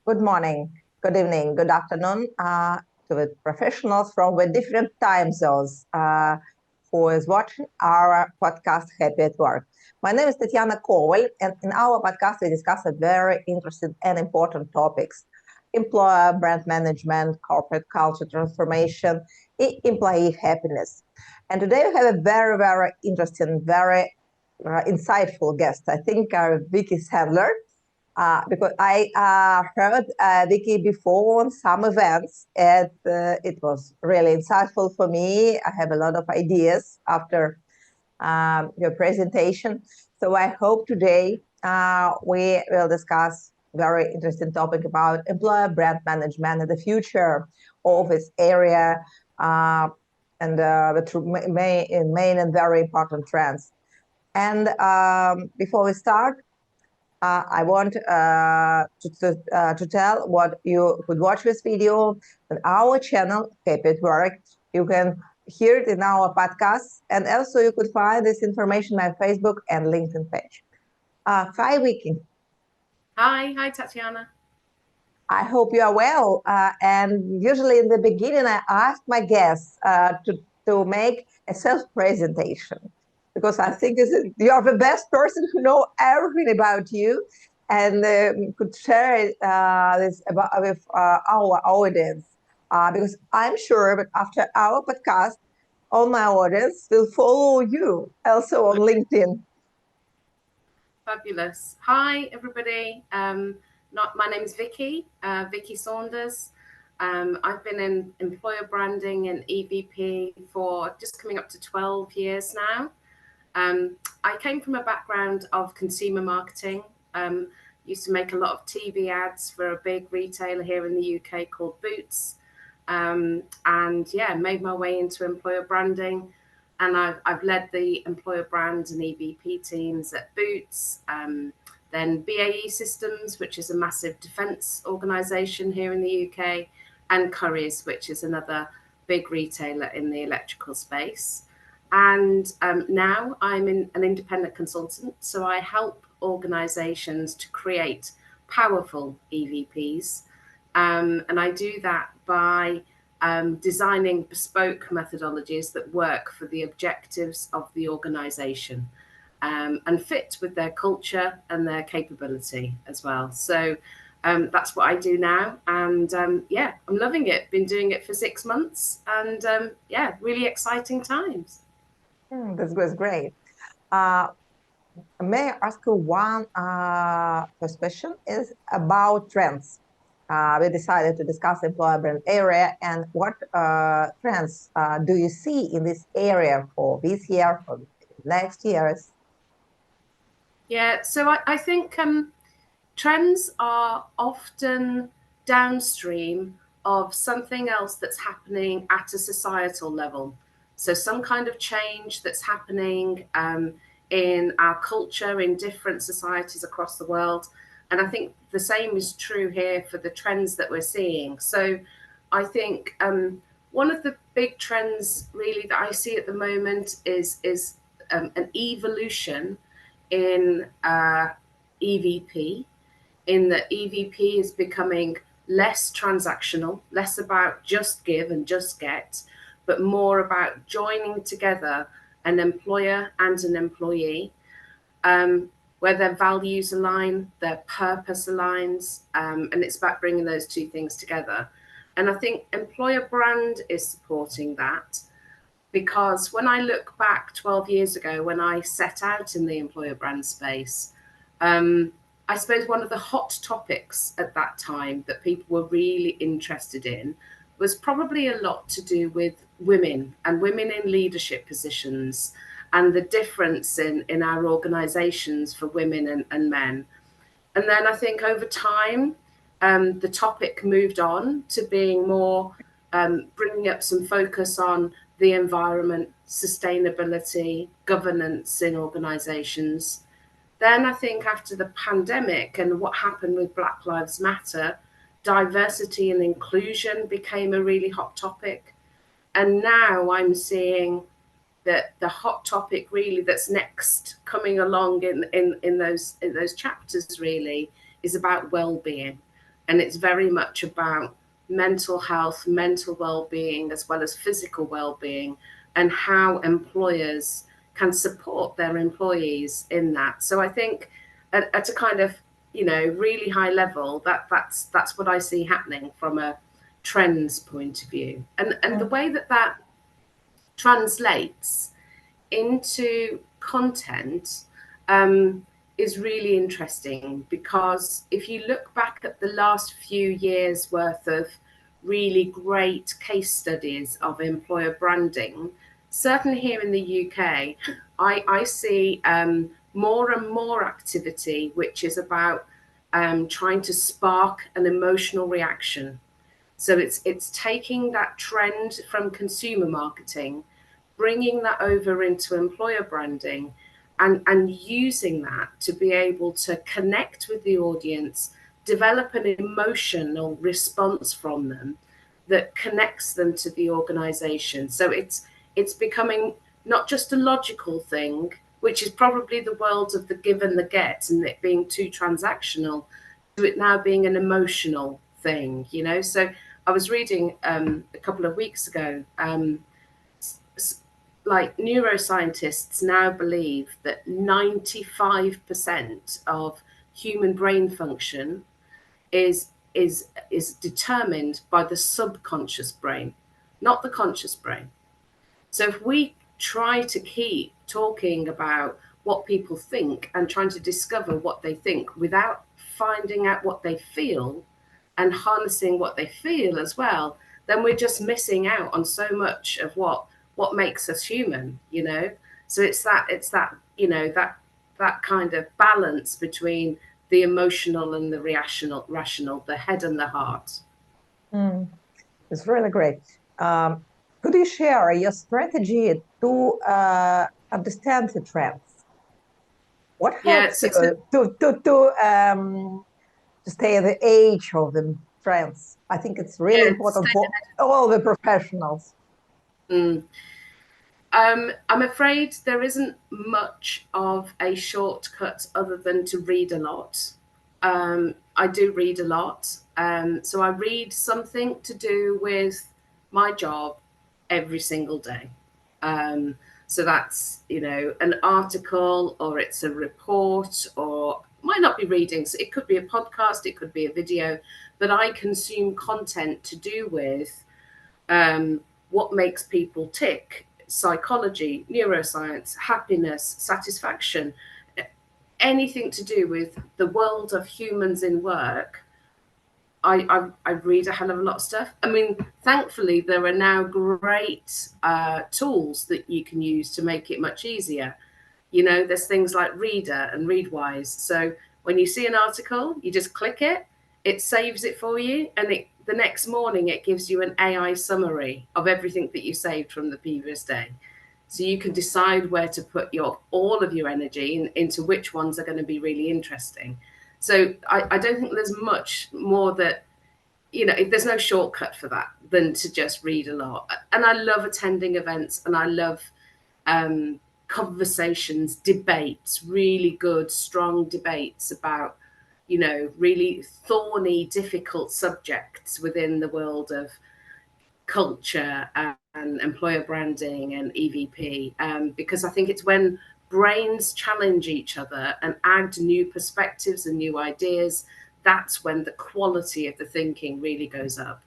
good morning, good evening, good afternoon to the professionals from the different time zones who is watching our podcast, Happy at Work. My name is Tatiana Koval, and in our podcast, we discuss a very interesting and important topics: employer brand management, corporate culture transformation, employee happiness. And today we have a very, very interesting, very insightful guest. I think Vicki Saunders, because I heard Vicki before on some events, and it was really insightful for me. I have a lot of ideas after your presentation. So I hope today we will discuss very interesting topic about employer brand management and the future of this area and the main and very important trends. And before we start, I want to tell what you could watch this video on our channel, Happy at Work. You can hear it in our podcast, and also you could find this information on my Facebook and LinkedIn page. Hi, Vicki. Hi, Tatiana. I hope you are well. And usually in the beginning, I ask my guests to make a self-presentation, because I think you are the best person who know everything about you and could share this with our audience. Because I'm sure that after our podcast, all my audience will follow you also on LinkedIn. Fabulous. Hi, everybody. My name is Vicki Saunders. I've been in employer branding and EVP for just coming up to 12 years now. I came from a background of consumer marketing. Used to make a lot of TV ads for a big retailer here in the UK called Boots. Made my way into employer branding. And I've led the employer brand and EVP teams at Boots, then BAE Systems, which is a massive defence organisation here in the UK, and Currys, which is another big retailer in the electrical space. And now I'm an independent consultant, so I help organisations to create powerful EVPs. And I do that by designing bespoke methodologies that work for the objectives of the organisation and fit with their culture and their capability as well. So that's what I do now. And I'm loving it. Been doing it for 6 months and really exciting times. This was great. May I ask you one first question is about trends. We decided to discuss employer brand area, and what trends do you see in this area for this year, for next years? Yeah, so I think trends are often downstream of something else that's happening at a societal level. So some kind of change that's happening in our culture in different societies across the world. And I think the same is true here for the trends that we're seeing. So I think one of the big trends really that I see at the moment is an evolution in EVP, in that EVP is becoming less transactional, less about just give and just get, but more about joining together an employer and an employee, where their values align, their purpose aligns, and it's about bringing those two things together. And I think employer brand is supporting that, because when I look back 12 years ago, when I set out in the employer brand space, I suppose one of the hot topics at that time that people were really interested in was probably a lot to do with women and women in leadership positions and the difference in our organizations for women and men. And then I think over time, the topic moved on to being more bringing up some focus on the environment, sustainability, governance in organizations. Then I think after the pandemic and what happened with Black Lives Matter, diversity and inclusion became a really hot topic. And now I'm seeing that the hot topic really that's next coming along in those chapters really is about well-being. and it's very much about mental health, mental well-being, as well as physical well-being, and how employers can support their employees in that. So I think at a kind of, you know, really high level, that's what I see happening from a trends point of view. And the way that translates into content is really interesting, because if you look back at the last few years worth of really great case studies of employer branding, certainly here in the UK, I see more and more activity which is about trying to spark an emotional reaction. So it's taking that trend from consumer marketing, bringing that over into employer branding, and using that to be able to connect with the audience, develop an emotional response from them that connects them to the organization. So it's becoming not just a logical thing, which is probably the world of the give and the get and it being too transactional, to it now being an emotional thing, you know. So I was reading a couple of weeks ago, like neuroscientists now believe that 95% of human brain function is determined by the subconscious brain, not the conscious brain. So if we try to keep talking about what people think and trying to discover what they think without finding out what they feel and harnessing what they feel as well, then we're just missing out on so much of what makes us human, you know. So it's that you know, that kind of balance between the emotional and the rational, the head and the heart. It's really great. Could you share your strategy to understand the trends? What helps you to stay at the age of the trends? I think it's really important for all the professionals. I'm afraid there isn't much of a shortcut other than to read a lot. I do read a lot. So I read something to do with my job every single day. So that's, you know, an article, or it's a report, or might not be reading. So it could be a podcast, it could be a video, but I consume content to do with what makes people tick, psychology, neuroscience, happiness, satisfaction, anything to do with the world of humans in work. I read a hell of a lot of stuff. I mean, thankfully, there are now great tools that you can use to make it much easier. You know, there's things like Reader and Readwise. So when you see an article, you just click it, it saves it for you, and the next morning it gives you an AI summary of everything that you saved from the previous day. So you can decide where to put all of your energy into which ones are going to be really interesting. So I don't think there's much more that, you know, there's no shortcut for that than to just read a lot. And I love attending events, and I love conversations, debates, really good, strong debates about, you know, really thorny, difficult subjects within the world of culture and employer branding and EVP, because I think it's when brains challenge each other and add new perspectives and new ideas, that's when the quality of the thinking really goes up.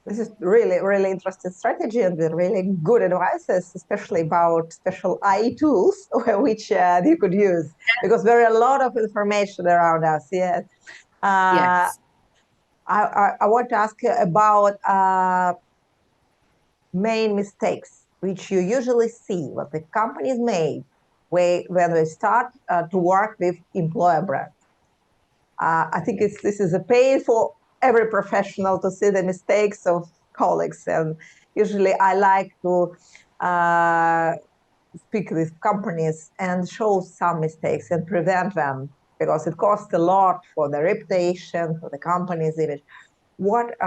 This is really, really interesting strategy and really good advices, especially about special AI tools which you could use, because there are a lot of information around us. Yes. Yes. I want to ask you about main mistakes which you usually see what the companies made when they start to work with employer brand. I think this is a pain for every professional to see the mistakes of colleagues, and usually I like to speak with companies and show some mistakes and prevent them, because it costs a lot for the reputation, for the company's image. What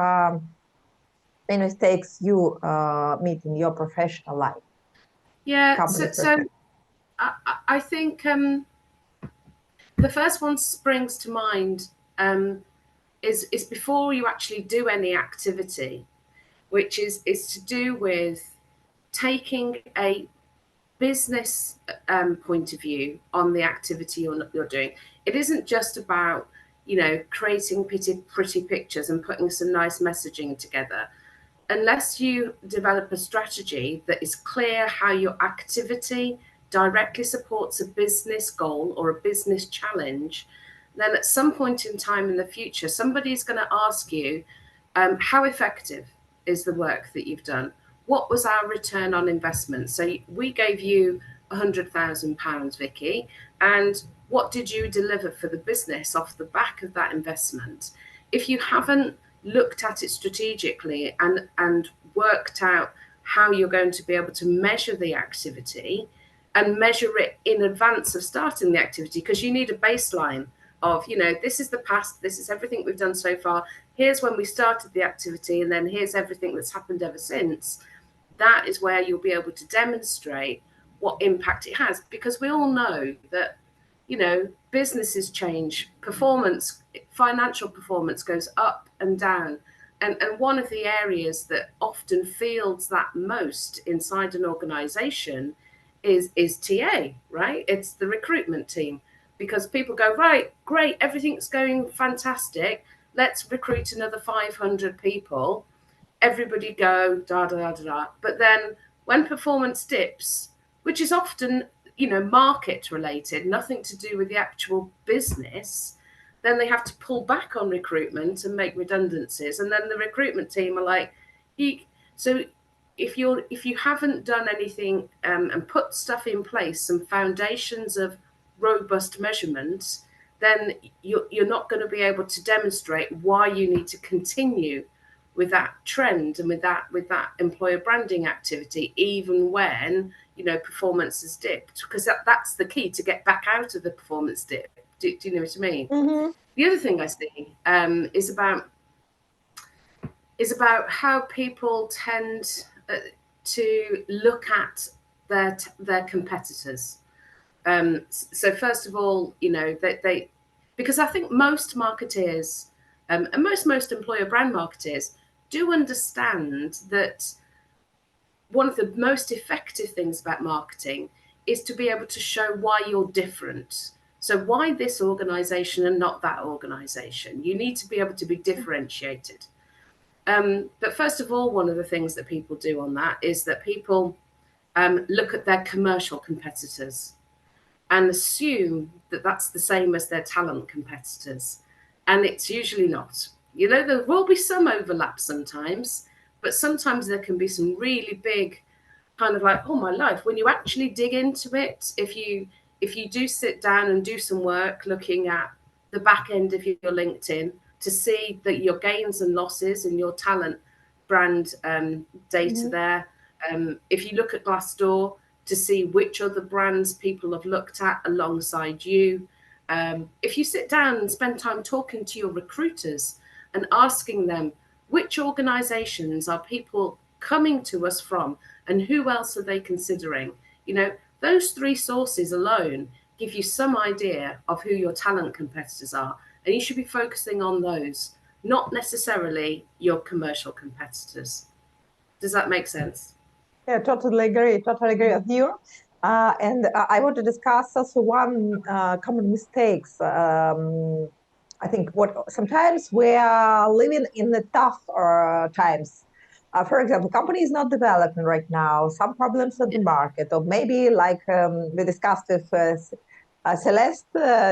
mistakes you meet in your professional life? Yeah, so I think The first one springs to mind is before you actually do any activity, which is to do with taking a business point of view on the activity you're doing. It isn't just about, creating pretty pictures and putting some nice messaging together. Unless you develop a strategy that is clear how your activity directly supports a business goal or a business challenge, then at some point in time in the future, somebody's going to ask you, how effective is the work that you've done? What was our return on investment? So we gave you £100,000, Vicki, and what did you deliver for the business off the back of that investment? If you haven't looked at it strategically and worked out how you're going to be able to measure the activity and measure it in advance of starting the activity, because you need a baseline of, this is the past, this is everything we've done so far, here's when we started the activity, and then here's everything that's happened ever since. That is where you'll be able to demonstrate what impact it has, because we all know that, businesses change, performance, financial performance goes up and down. And one of the areas that often feels that most inside an organization is TA, right? It's the recruitment team, because people go, right, great, everything's going fantastic. Let's recruit another 500 people. Everybody go, da, da, da, da, da. But then when performance dips, which is often, market related, nothing to do with the actual business, then they have to pull back on recruitment and make redundancies. And then the recruitment team are like, so if you haven't done anything and put stuff in place, some foundations of robust measurements, then you're not going to be able to demonstrate why you need to continue with that trend and with that employer branding activity, even when performance has dipped, because that's the key to get back out of the performance dip. Do you know what I mean? Mm-hmm. The other thing I see is about how people tend to look at their competitors. So first of all, they because I think most marketeers and most employer brand marketers do understand that one of the most effective things about marketing is to be able to show why you're different. So why this organization and not that organization? You need to be able to be differentiated. But first of all, one of the things that people do on that is that people look at their commercial competitors and assume that that's the same as their talent competitors. And it's usually not. There will be some overlap sometimes, but sometimes there can be some really big kind of like, oh my life, when you actually dig into it, if you do sit down and do some work looking at the back end of your LinkedIn to see that your gains and losses and your talent brand data there. If you look at Glassdoor to see which other brands people have looked at alongside you. If you sit down and spend time talking to your recruiters and asking them, which organizations are people coming to us from and who else are they considering? Those three sources alone give you some idea of who your talent competitors are. And you should be focusing on those, not necessarily your commercial competitors. Does that make sense? Yeah, totally agree with you. And I want to discuss also one common mistakes. I think what sometimes we are living in the tough times. For example, company is not developing right now, some problems in the market, or maybe like we discussed with Celeste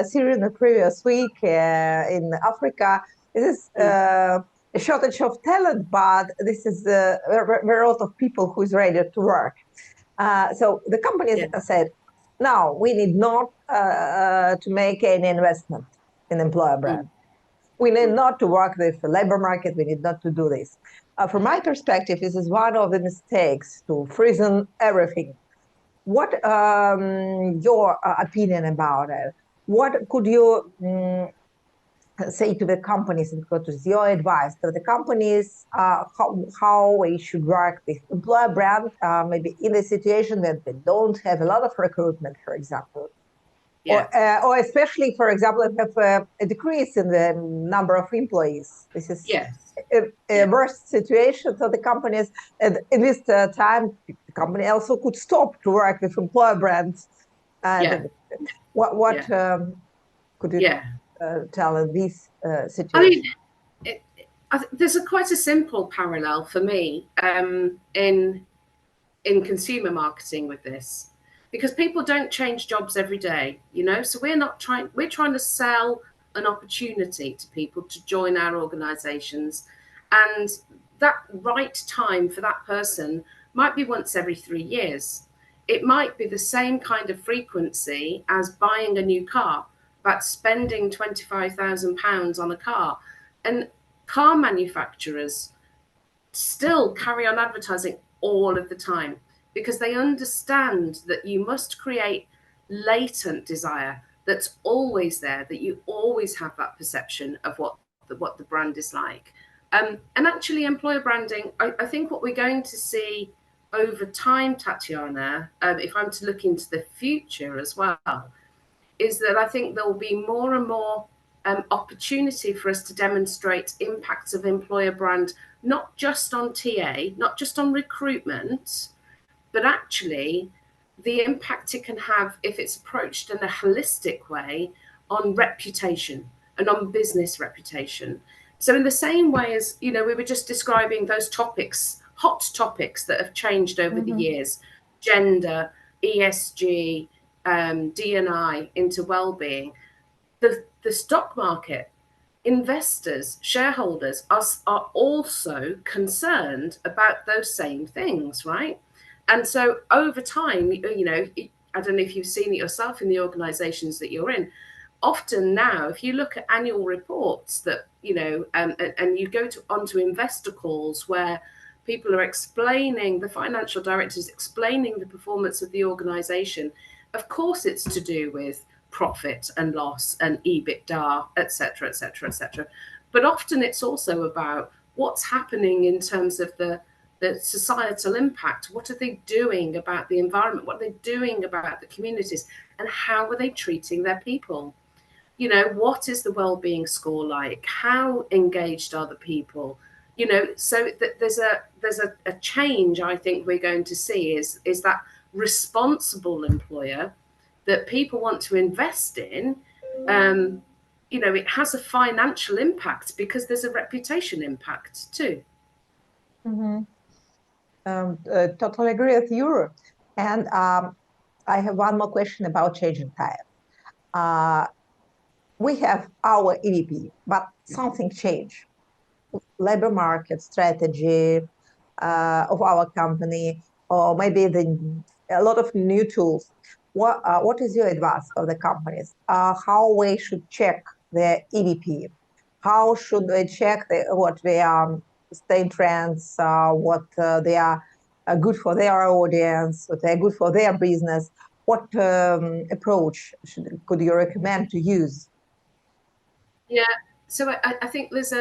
Syria in the previous week in Africa. This is a shortage of talent, but this is very lot of people who is ready to work. So the companies said, no, we need not to make any investment in employer brand. We need not to work with the labor market. We need not to do this. From my perspective, this is one of the mistakes to freeze everything. What your opinion about it? What could you say to the companies, and what is your advice to the companies how we should work with employer brand, maybe in a situation that they don't have a lot of recruitment, for example? Or especially, for example, if you have a decrease in the number of employees. This is a worst situation. So the companies, in this time, the company also could stop to work with employer brands. What could you tell in this situation? I mean, there's quite a simple parallel for me in consumer marketing with this, because people don't change jobs every day, so we're trying to sell an opportunity to people to join our organizations, and that right time for that person might be once every 3 years. It might be the same kind of frequency as buying a new car, about spending £25,000 on a car. And car manufacturers still carry on advertising all of the time, because they understand that you must create latent desire that's always there, that you always have that perception of what the brand is like. And actually, employer branding, I think what we're going to see over time, Tatiana, if I'm to look into the future as well, is that I think there will be more and more opportunity for us to demonstrate impacts of employer brand, not just on TA, not just on recruitment, but actually the impact it can have if it's approached in a holistic way on reputation and on business reputation. So in the same way as, we were just describing those topics, hot topics that have changed over the years, gender, ESG, D&I into well-being, the stock market, investors, shareholders are also concerned about those same things, right? And so over time, I don't know if you've seen it yourself in the organizations that you're in. Often now, if you look at annual reports that, and you go onto investor calls where people are explaining, the financial directors explaining the performance of the organization, of course it's to do with profit and loss and EBITDA, et cetera, et cetera, et cetera. But often it's also about what's happening in terms of the societal impact. What are they doing about the environment? What are they doing about the communities? And how are they treating their people? What is the well-being score like? How engaged are the people? So there's a change I think we're going to see is that responsible employer that people want to invest in. It has a financial impact because there's a reputation impact too. Totally agree with you. And I have one more question about changing time. We have our EVP, but something changed. Labor market strategy of our company, or maybe a lot of new tools. What is your advice for the companies? How we should check the EVP? How should they check what they are staying trends, what they are good for their audience, what they're good for their business? What approach could you recommend to use? Yeah, so I think there's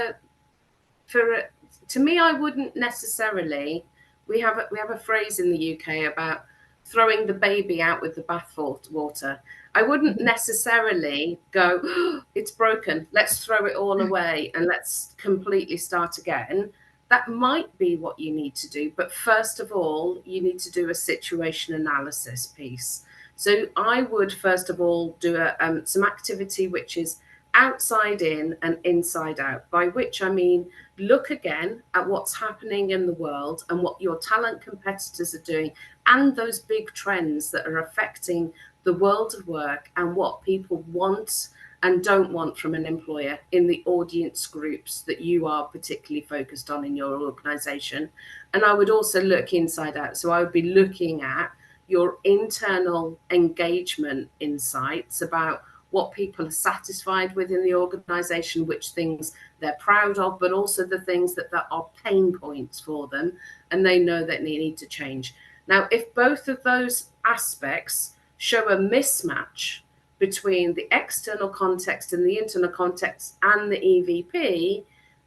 to me, I wouldn't necessarily. We have a phrase in the UK about throwing the baby out with the bathwater. I wouldn't necessarily go, oh, it's broken, let's throw it all away and let's completely start again. That might be what you need to do. But first of all, you need to do a situation analysis piece. So I would, first of all, do some activity which is outside in and inside out, by which I mean look again at what's happening in the world and what your talent competitors are doing and those big trends that are affecting the world of work and what people want and don't want from an employer in the audience groups that you are particularly focused on in your organization. And I would also look inside out. So I would be looking at your internal engagement insights about what people are satisfied with in the organization, which things they're proud of, but also the things that are pain points for them and they know that they need to change. Now, if both of those aspects show a mismatch between the external context and the internal context and the EVP,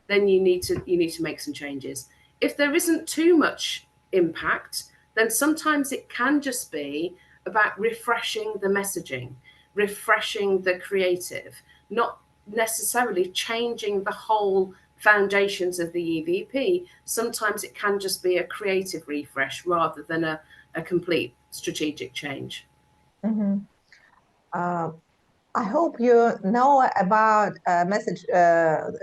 then you need to make some changes. If there isn't too much impact, then sometimes it can just be about refreshing the messaging. refreshing the creative, not necessarily changing the whole foundations of the EVP. Sometimes it can just be a creative refresh rather than a complete strategic change. Mm-hmm. I hope you know about a message about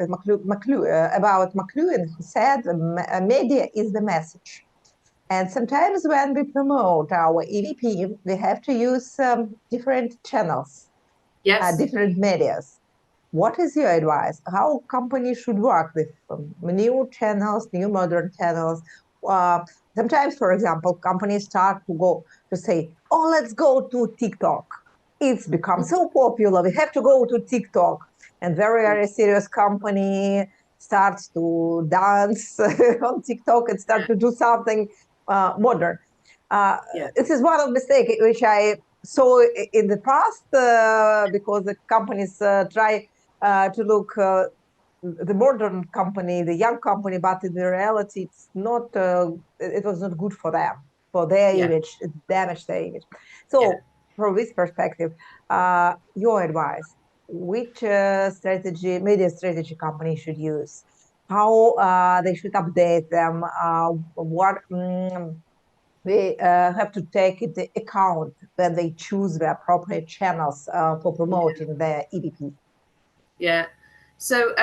McLuhan, who said media is the message. And sometimes when we promote our EVP, we have to use different channels, Yes. different medias. What is your advice? How companies should work with new channels, new modern channels? Sometimes, for example, companies start to say, "Oh, let's go to TikTok. It's become so popular. We have to go to TikTok." And very serious company starts to dance on TikTok and start to do something modern. This is one of the mistakes which I saw in the past because the companies try to look the modern company, the young company, but in the reality, it's not. It was not good for them, for their image. It damaged their image. So, from this perspective, your advice: which strategy, media strategy, company should use? How they should update them? What they have to take into account when they choose the appropriate channels for promoting their EVP. Yeah. So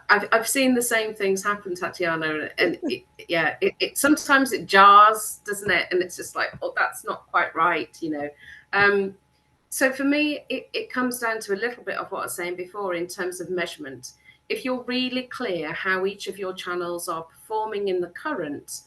I've seen the same things happen, Tatiana, and it sometimes it jars, doesn't it? And it's just like, oh, that's not quite right, you know. So for me, it comes down to a little bit of what I was saying before in terms of measurement. If you're really clear how each of your channels are performing in the current,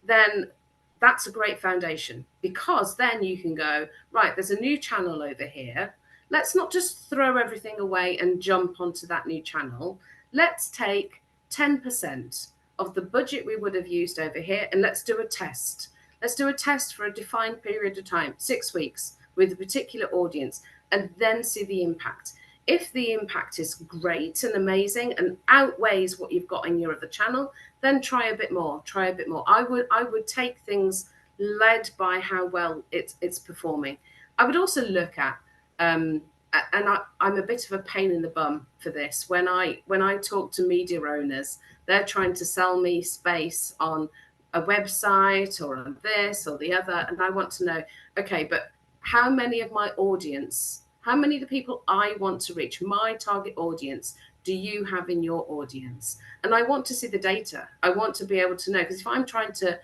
then that's a great foundation, because then you can go, right, there's a new channel over here. Let's not just throw everything away and jump onto that new channel. Let's take 10% of the budget we would have used over here and let's do a test. Let's do a test for a defined period of time, 6 weeks, with a particular audience, and then see the impact. If the impact is great and amazing and outweighs what you've got in your other channel, then try a bit more. I would take things led by how well it's performing. I would also look at and I'm a bit of a pain in the bum for this. When I talk to media owners, they're trying to sell me space on a website or on this or the other, and I want to know, okay, but how many of my audience, how many of the people I want to reach, my target audience, do you have in your audience? And I want to see the data. I want to be able to know, because if I'm trying to,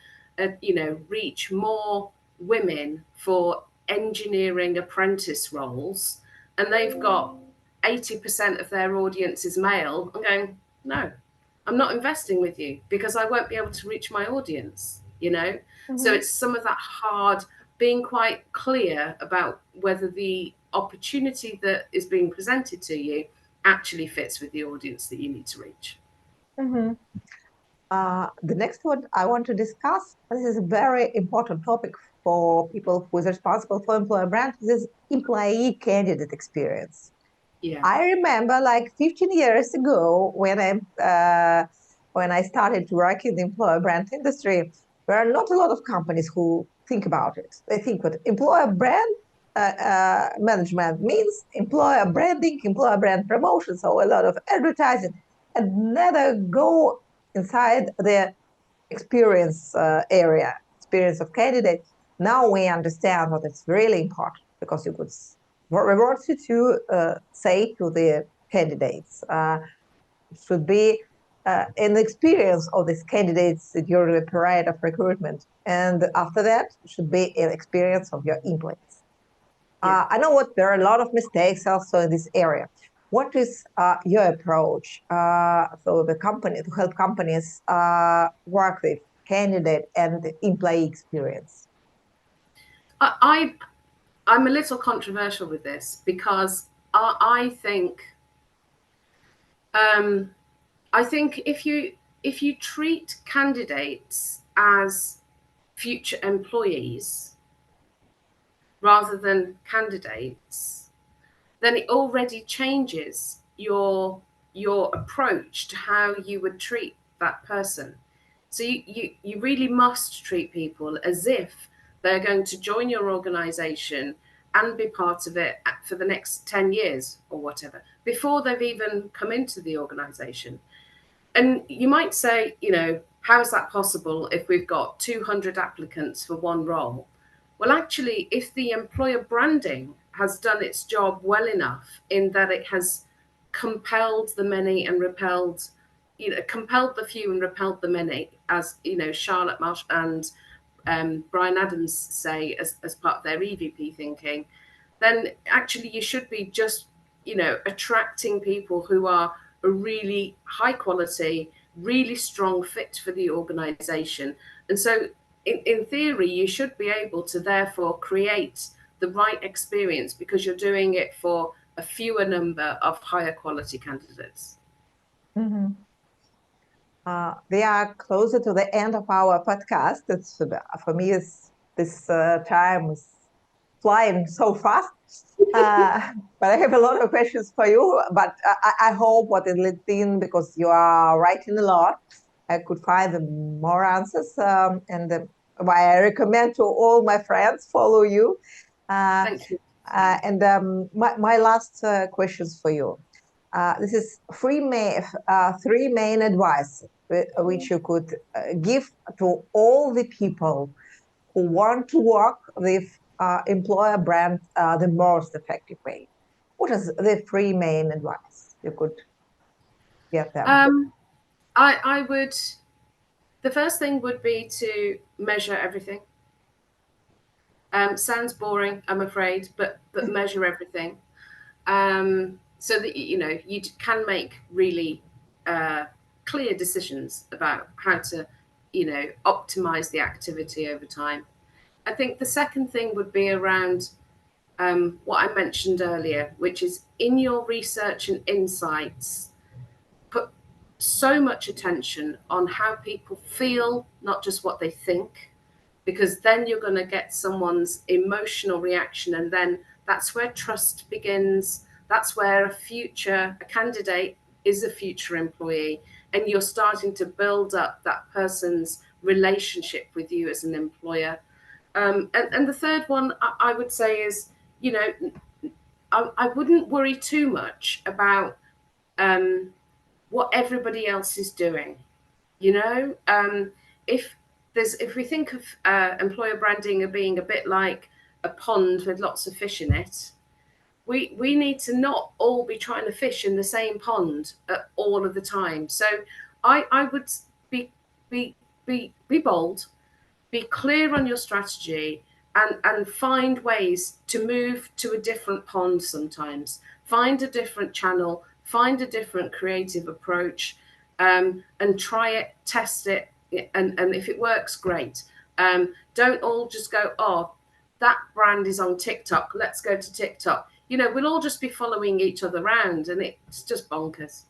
reach more women for engineering apprentice roles, and they've got 80% of their audience is male, I'm going, no, I'm not investing with you because I won't be able to reach my audience, Mm-hmm. So it's some of that hard being quite clear about whether the opportunity that is being presented to you actually fits with the audience that you need to reach. Mm-hmm. The next one I want to discuss, this is a very important topic for people who is responsible for employer brand, this is employee candidate experience. Yeah. I remember like 15 years ago when I started to work in the employer brand industry, there are not a lot of companies who think about it. They think that employer brand management means employer branding, employer brand promotion, so a lot of advertising, and never go inside the experience area, experience of candidate. Now we understand that it's really important because you could reward you to say to the candidates. It should be an experience of these candidates during the period of recruitment. And after that, it should be an experience of your employees. Yeah. I know what there are a lot of mistakes also in this area. What is your approach for the company to help companies work with candidate and employee experience? I'm a little controversial with this because I think if you treat candidates as future employees rather than candidates, then it already changes your approach to how you would treat that person. So you really must treat people as if they're going to join your organization and be part of it for the next 10 years or whatever, before they've even come into the organization. And you might say, how is that possible if we've got 200 applicants for one role? Well, actually, if the employer branding has done its job well enough in that it has compelled the many and repelled, compelled the few and repelled the many, as Charlotte Marsh and Brian Adams say as part of their EVP thinking, then actually you should be just, attracting people who are a really high quality, really strong fit for the organization. And so in theory, you should be able to therefore create the right experience because you're doing it for a fewer number of higher quality candidates. Mm-hmm. We are closer to the end of our podcast. It's, for me, this time is flying so fast. But I have a lot of questions for you. But I hope what in LinkedIn, because you are writing a lot, I could find more answers. Why I recommend to all my friends follow you. Thank you. My last questions for you. This is three main advice which you could give to all the people who want to work with employer brand the most effective way. What is the three main advice you could get them? I would. The first thing would be to measure everything. Sounds boring, I'm afraid, but measure everything. So that you can make really clear decisions about how to optimize the activity over time. I think the second thing would be around what I mentioned earlier, which is in your research and insights, put so much attention on how people feel, not just what they think, because then you're going to get someone's emotional reaction, and then that's where trust begins. That's where a candidate is a future employee, and you're starting to build up that person's relationship with you as an employer. And the third one I would say is, I wouldn't worry too much about what everybody else is doing. If we think of employer branding as being a bit like a pond with lots of fish in it, we need to not all be trying to fish in the same pond all of the time. So I would be bold, be clear on your strategy, and find ways to move to a different pond sometimes. Find a different channel, find a different creative approach, and try it, test it, and if it works, great. Don't all just go, oh, that brand is on TikTok, let's go to TikTok. We'll all just be following each other around, and it's just bonkers.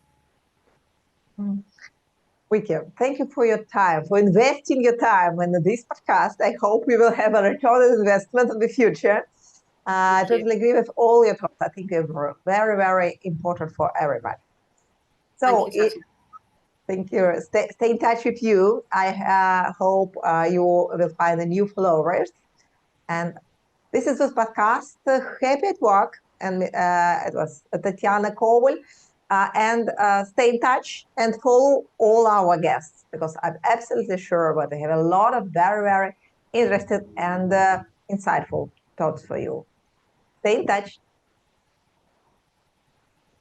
Vicki, thank you for your time, for investing your time in this podcast. I hope we will have a return on investment in the future. I totally agree with all your thoughts. I think they're very, very important for everybody. So, thank you. Stay in touch with you. I hope you will find the new followers. And this is this podcast, Happy at Work. And it was Tatiana Kowal. Stay in touch and follow all our guests, because I'm absolutely sure that they have a lot of very, very interesting and insightful thoughts for you. Stay in touch.